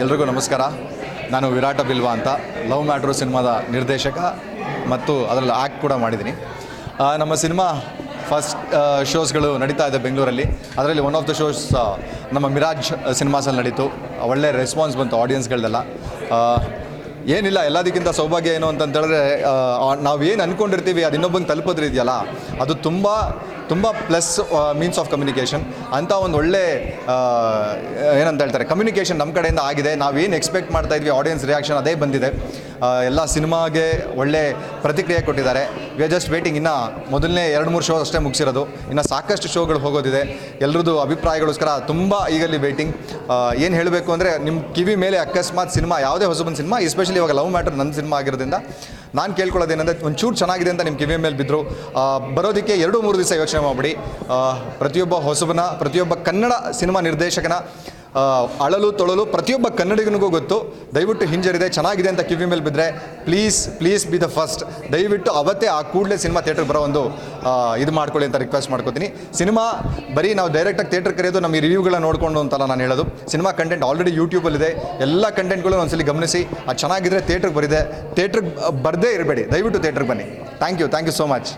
ಎಲ್ರಿಗೂ ನಮಸ್ಕಾರ. ನಾನು ವಿರಾಟ ಬಿಲ್ವಾ ಅಂತ, ಲವ್ ಮ್ಯಾಟ್ರು ಸಿನಿಮಾದ ನಿರ್ದೇಶಕ ಮತ್ತು ಅದರಲ್ಲಿ ಆ್ಯಕ್ಟ್ ಕೂಡ ಮಾಡಿದ್ದೀನಿ. ನಮ್ಮ ಸಿನಿಮಾ ಫಸ್ಟ್ ಶೋಸ್ಗಳು ನಡೀತಾ ಇದೆ ಬೆಂಗಳೂರಲ್ಲಿ. ಅದರಲ್ಲಿ ಒನ್ ಆಫ್ ದ ಶೋಸ್ ನಮ್ಮ ಮಿರಾಜ್ ಸಿನಿಮಾಸಲ್ಲಿ ನಡೀತು. ಒಳ್ಳೆ ರೆಸ್ಪಾನ್ಸ್ ಬಂತು ಆಡಿಯನ್ಸ್ಗಳದೆಲ್ಲ. ಏನಿಲ್ಲ, ಎಲ್ಲದಕ್ಕಿಂತ ಸೌಭಾಗ್ಯ ಏನು ಅಂತಂತೇಳಿದ್ರೆ ನಾವು ಏನು ಅಂದ್ಕೊಂಡಿರ್ತೀವಿ ಅದು ಇನ್ನೊಬ್ಬಂಗೆ ತಲುಪೋದ್ರ ಇದೆಯಲ್ಲ, ಅದು ತುಂಬ ಪ್ಲಸ್ ಮೀನ್ಸ್ ಆಫ್ ಕಮ್ಯುನಿಕೇಷನ್ ಅಂತ ಒಂದು ಒಳ್ಳೆ ಏನಂತ ಹೇಳ್ತಾರೆ ಕಮ್ಯುನಿಕೇಷನ್ ನಮ್ಮ ಕಡೆಯಿಂದ ಆಗಿದೆ. ನಾವೇನು ಎಕ್ಸ್ಪೆಕ್ಟ್ ಮಾಡ್ತಾಯಿದ್ವಿ ಆಡಿಯನ್ಸ್ ರಿಯಾಕ್ಷನ್ ಅದೇ ಬಂದಿದೆ. ಎಲ್ಲ ಸಿನಿಮಾಗೆ ಒಳ್ಳೆ ಪ್ರತಿಕ್ರಿಯೆ ಕೊಟ್ಟಿದ್ದಾರೆ. We are just waiting. ಇನ್ನು ಮೊದಲನೇ 2-3 ಶೋ ಅಷ್ಟೇ ಮುಗಿಸಿರೋದು, ಇನ್ನು ಸಾಕಷ್ಟು ಶೋಗಳು ಹೋಗೋದಿದೆ. ಎಲ್ಲರದ್ದು ಅಭಿಪ್ರಾಯಗೋಸ್ಕರ ತುಂಬ ಈಗಲ್ಲಿ ವೇಟಿಂಗ್. ಏನು ಹೇಳಬೇಕು ಅಂದರೆ, ನಿಮ್ಮ ಕಿವಿ ಮೇಲೆ ಅಕಸ್ಮಾತ್ ಸಿನಿಮಾ ಯಾವುದೇ ಹೊಸಬಂದು ಸಿನಿಮಾ, ಎಸ್ಪೆಷಲಿ ಇವಾಗ ಲವ್ ಮ್ಯಾಟರ್ ನನ್ನ ಸಿನಿಮಾ ಆಗಿರೋದ್ರಿಂದ ನಾನು ಕೇಳ್ಕೊಳ್ಳೋದೇನೆಂದರೆ, ಒಂಚೂರು ಚೆನ್ನಾಗಿದೆ ಅಂತ ನಿಮ್ಮ ಕಿವಿ ಮೇಲೆ ಬಿದ್ದರು ಬರೋದಕ್ಕೆ 2-3 ದಿವಸ ಯೋಚನೆ ಮಾಡಿಬಿಡಿ. ಪ್ರತಿಯೊಬ್ಬ ಹೊಸಬನ, ಪ್ರತಿಯೊಬ್ಬ ಕನ್ನಡ ಸಿನಿಮಾ ನಿರ್ದೇಶಕನ ಅಳಲು ತೊಳಲು ಪ್ರತಿಯೊಬ್ಬ ಕನ್ನಡಿಗನಿಗೂ ಗೊತ್ತು. ದಯವಿಟ್ಟು ಹಿಂಜರಿದೆ, ಚೆನ್ನಾಗಿದೆ ಅಂತ ಕಿವಿ ಮೇಲೆ ಬಿದ್ದರೆ ಪ್ಲೀಸ್ ಬಿ ದ ಫಸ್ಟ್. ದಯವಿಟ್ಟು ಅವತ್ತೇ ಆ ಕೂಡಲೇ ಸಿನಿಮಾ ಥಿಯೇಟ್ರಿಗೆ ಬರೋ ಒಂದು ಇದು ಮಾಡ್ಕೊಳ್ಳಿ ಅಂತ ರಿಕ್ವೆಸ್ಟ್ ಮಾಡ್ಕೋತೀನಿ. ಸಿನಿಮಾ ಬರೀ ನಾವು ಡೈರೆಕ್ಟಾಗಿ ಥಿಯೇಟ್ರಿಗೆ ಕರೆಯೋದು ನಮ್ಮ ಈ ರಿವ್ಯೂಗಳನ್ನ ನೋಡಿಕೊಂಡು ಅಂತಲ್ಲ ನಾನು ಹೇಳೋದು. ಸಿನಿಮಾ ಕಂಟೆಂಟ್ ಆಲ್ರೆಡಿ ಯೂಟ್ಯೂಬಲ್ಲಿದೆ. ಎಲ್ಲ ಕಂಟೆಂಟ್ಗಳು ಒಂದ್ಸಲಿ ಗಮನಿಸಿ. ಅದು ಚೆನ್ನಾಗಿದ್ದರೆ ಥಿಯೇಟ್ರಿಗೆ ಬರದೆ, ಥಿಯೇಟ್ರಿಗೆ ಬರದೇ ಇರಬೇಡಿ. ದಯವಿಟ್ಟು ಥಿಯೇಟ್ರಿಗೆ ಬನ್ನಿ. Thank you so much.